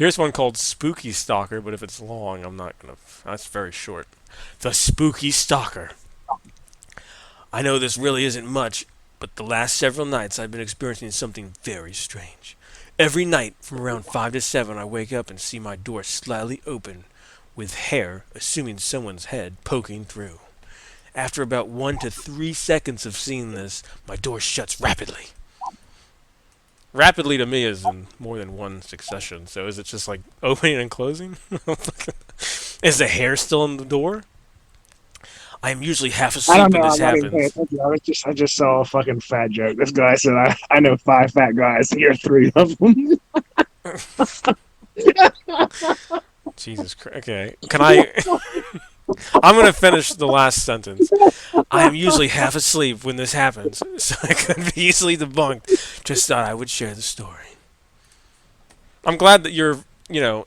Here's one called Spooky Stalker, but if it's long, I'm not gonna. That's very short. The Spooky Stalker. I know this really isn't much, but the last several nights I've been experiencing something very strange. Every night from around 5 to 7, I wake up and see my door slightly open, with hair, assuming someone's head, poking through. After about 1 to 3 seconds of seeing this, my door shuts rapidly. Rapidly to me is in more than one succession, so is it just like opening and closing? Is the hair still in the door? I am usually half I don't asleep know. when this I'm not even paying happens. attention. I just saw a fucking fat joke. This guy said, I know five fat guys. You're three of them. Jesus Christ. Okay. Can I. I'm going to finish the last sentence. I am usually half asleep when this happens, so I could be easily debunked. Just thought I would share the story. I'm glad that you're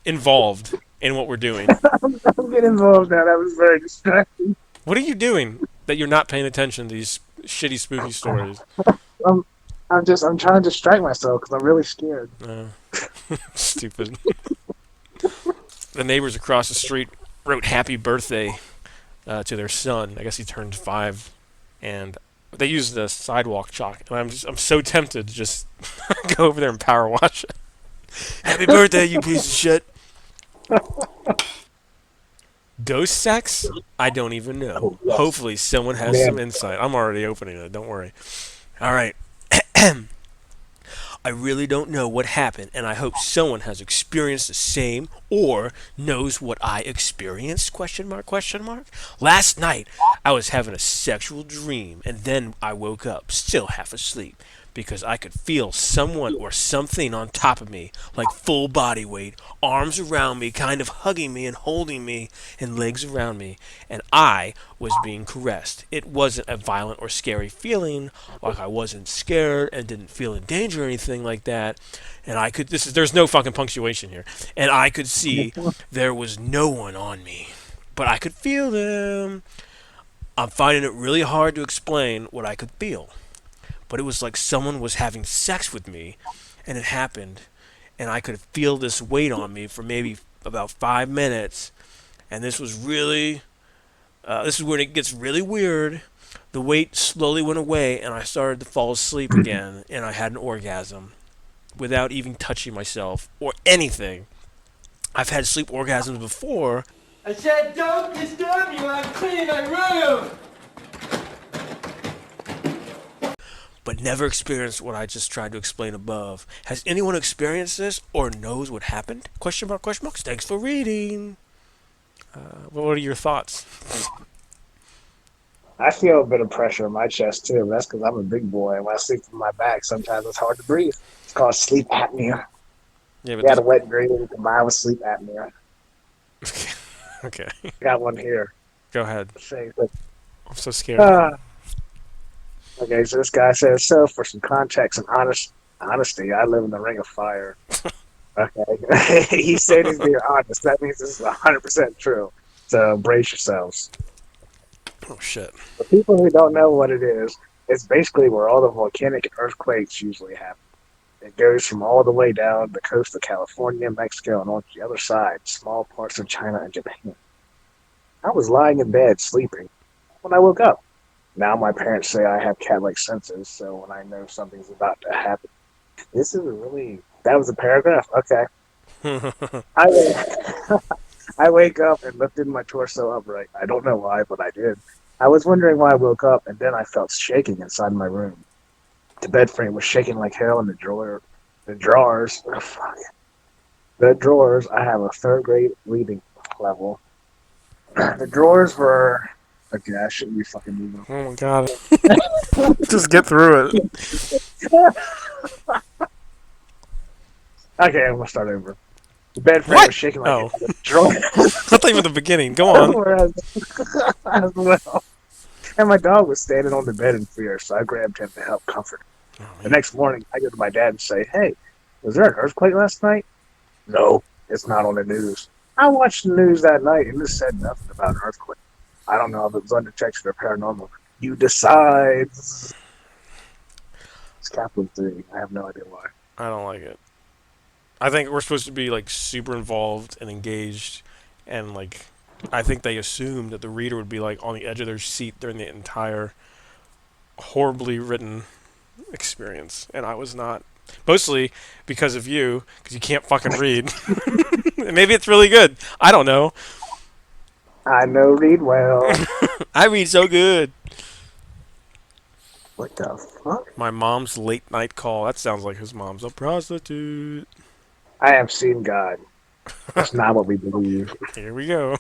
involved in what we're doing. I'm getting involved now. That was very distracting. What are you doing that you're not paying attention to these shitty, spooky stories? I'm, I'm trying to distract myself because I'm really scared. Uh, Stupid. The neighbors across the street wrote "Happy Birthday" to their son. I guess he turned 5, and they used the sidewalk chalk. And I'm so tempted to just go over there and power wash it. Happy birthday, you piece of shit. Ghost sex? I don't even know. Oh, yes. Hopefully, someone has some Man, insight. I'm already opening it. Don't worry. All right. I really don't know what happened, and I hope someone has experienced the same or knows what I experienced? Question mark, question mark. Last night, I was having a sexual dream, and then I woke up, still half asleep, because I could feel someone or something on top of me, like full body weight, arms around me, kind of hugging me and holding me, and legs around me, and I was being caressed. It wasn't a violent or scary feeling, like I wasn't scared and didn't feel in danger or anything like that. And I could there's no fucking punctuation here. And I could see there was no one on me, but I could feel them. I'm finding it really hard to explain what I could feel, but it was like someone was having sex with me, and it happened, and I could feel this weight on me for maybe about 5 minutes, and this is when it gets really weird. The weight slowly went away, and I started to fall asleep again, and I had an orgasm without even touching myself or anything. I've had sleep orgasms before, I said, don't disturb me while I'm cleaning my room! but never experienced what I just tried to explain above. Has anyone experienced this or knows what happened? Question mark, question marks. Thanks for reading. What are your thoughts? I feel a bit of pressure in my chest too. But that's because I'm a big boy, and when I sleep on my back, sometimes it's hard to breathe. It's called sleep apnea. Yeah, but You got this. a wet dream combined with sleep apnea. Okay, Got one here. go ahead. Say, I'm so scared. uh, okay, so this guy says, so for some context and honesty, I live in the ring of fire. Okay. He said he's being honest. That means this is 100% true. So brace yourselves. Oh shit. For people who don't know what it is, it's basically where all the volcanic earthquakes usually happen. It goes from all the way down the coast of California, Mexico, and on the other side, small parts of China and Japan. I was lying in bed sleeping when I woke up. Now my parents say I have cat-like senses, so when I know something's about to happen, this is really that was a paragraph. Okay, I I wake up and lifted my torso upright. I don't know why, but I did. I was wondering why I woke up, and then I felt shaking inside my room. The bed frame was shaking like hell, and the drawers, oh, fuck, the drawers. I have a third grade reading level. The drawers were okay. I shouldn't be fucking moving. Oh my god. Just get through it. Okay, I'm gonna start over. The bed frame What? was shaking like Oh, hell. The drawers I thought you were the beginning. Go on. were as well. And my dog was standing on the bed in fear, so I grabbed him to help comfort him. Oh The man. next morning, I go to my dad and say, "Hey, was there an earthquake last night?" No, it's not on the news. I watched the news that night and it said nothing about an earthquake. I don't know if it was undetected or paranormal. You decide. It's Kaplan 3. I have no idea why. I don't like it. I think we're supposed to be like super involved and engaged, and like I think they assumed that the reader would be like on the edge of their seat during the entire horribly written experience, and I was not. Mostly because of you, because you can't fucking read. Maybe it's really good. I don't know. I know read well. I read so good. What the fuck? My mom's late night call. That sounds like his mom's a prostitute. I have seen God. That's not what we believe. Here we go.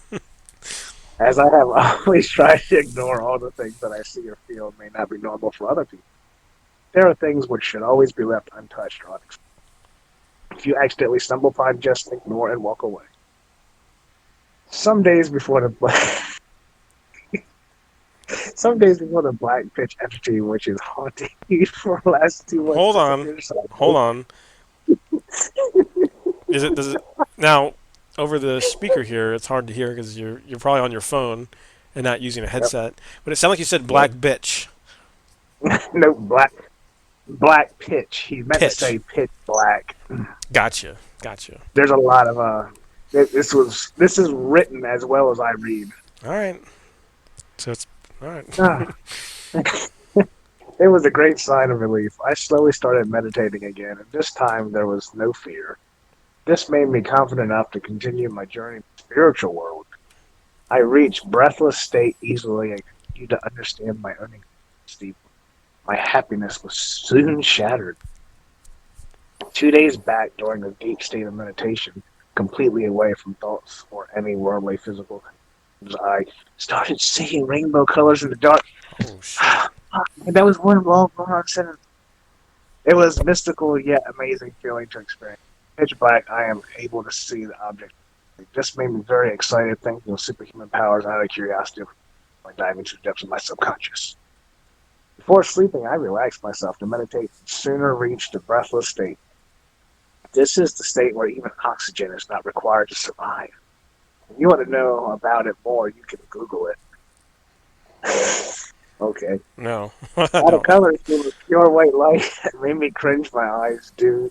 As I have always tried to ignore all the things that I see or feel may not be normal for other people. There are things which should always be left untouched or unexplained. If you accidentally stumble upon, just ignore and walk away. Some days before the black, some days before the black pitch entity, which is haunting me for the last 2 months, Hold on. disappears. Hold on. Is it? Does it? Now, over the speaker here, it's hard to hear because you're probably on your phone and not using a Yep, headset. But it sounded like you said yep. black bitch. No, black pitch. He meant to Pitch. say pitch black. Gotcha. Gotcha. There's a lot of this is written as well as I read. All right. So it's all right. Ah. It was a great sign of relief. I slowly started meditating again, and this time there was no fear. This made me confident enough to continue my journey in the spiritual world. I reached breathless state easily and continued to understand my own deeply. My happiness was soon shattered. 2 days back, during a deep state of meditation, completely away from thoughts or any worldly physical things, I started seeing rainbow colors in the dark. Oh shit. And that was one long, long sentence. It was mystical yet amazing feeling to experience. Pitch black, I am able to see the object. It just made me very excited, thinking of superhuman powers out of curiosity. I dive into the depths of my subconscious. Before sleeping, I relaxed myself to meditate and sooner reach the breathless state. This is the state where even oxygen is not required to survive. If you want to know about it more, you can Google it. Okay. No. All the No. colors were pure white light that made me cringe my eyes due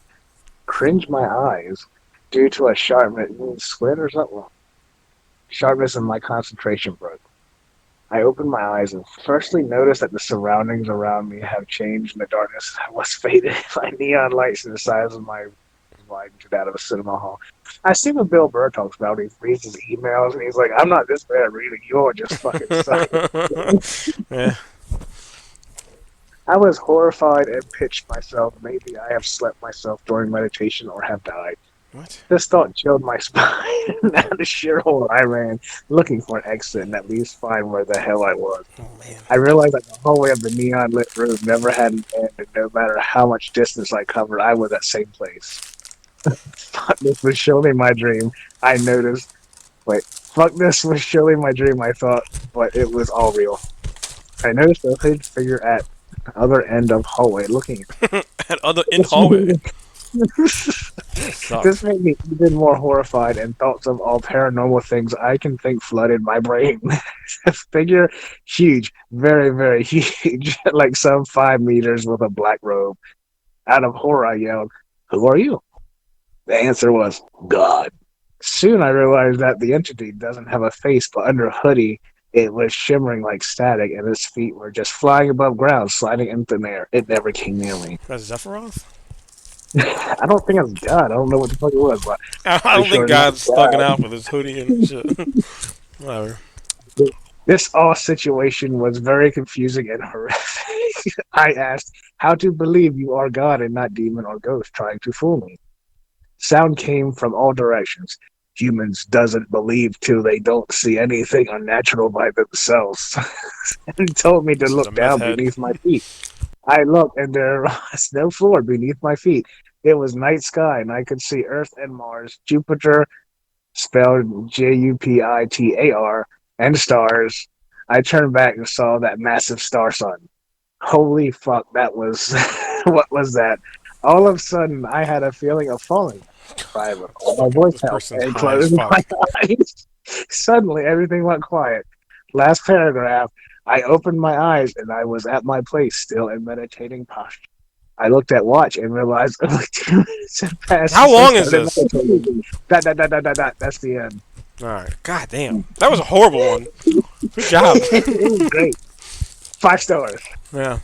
to a sharpness squid or something. Sharpness in my concentration broke. I opened my eyes and firstly noticed that the surroundings around me have changed and the darkness was faded by neon lights in the size of my widened to that of a cinema hall. I see what Bill Burr talks about. He reads his emails and he's like, I'm not this bad at reading, you're just fucking suck. Yeah. I was horrified and pitched myself. Maybe I have slept myself during meditation or have died. What? This thought chilled my spine. Out of sheer horror, I ran, looking for an exit and at least find where the hell I was. Oh man. I realized that the hallway of the neon lit room never had an end, and no matter how much distance I covered, I was at the same place. Fuck, this was surely my dream. I noticed. Wait, fuck, this was surely my dream, I thought, but it was all real. I noticed a hooded figure at the other end of hallway looking At other in hallway. Sucks. This made me even more horrified, and thoughts of all paranormal things I can think flooded my brain. A figure huge, very, very huge, like some 5 meters with a black robe. Out of horror, I yelled, "Who are you?" The answer was, "God." Soon I realized that the entity doesn't have a face, but under a hoodie, it was shimmering like static, and his feet were just flying above ground, sliding into the air. It never came near me. That's Zephyroth? I don't think it's God. I don't know what the fuck it was, but I for don't think sure not God's thugging God. out with his hoodie and shit. Whatever. This all situation was very confusing and horrific. I asked, how to believe you are God and not demon or ghost trying to fool me? Sound came from all directions. Humans doesn't believe till they don't see anything unnatural by themselves. And told me to This is a look meth down head. beneath my feet. I looked and there was no floor beneath my feet. It was night sky and I could see Earth and Mars, Jupiter, spelled Jupitar, and stars. I turned back and saw that massive star sun. Holy fuck, that was what was that? All of a sudden, I had a feeling of falling. Private. My voice This helped person's and high as closed my fuck. eyes. Suddenly, everything went quiet. Last paragraph. I opened my eyes and I was at my place, still in meditating posture. I looked at watch and realized like 2 minutes had passed. How since I long is started this? meditating. That. That's the end. All right. God damn. That was a horrible one. Good job. It was great. 5 stars. Yeah.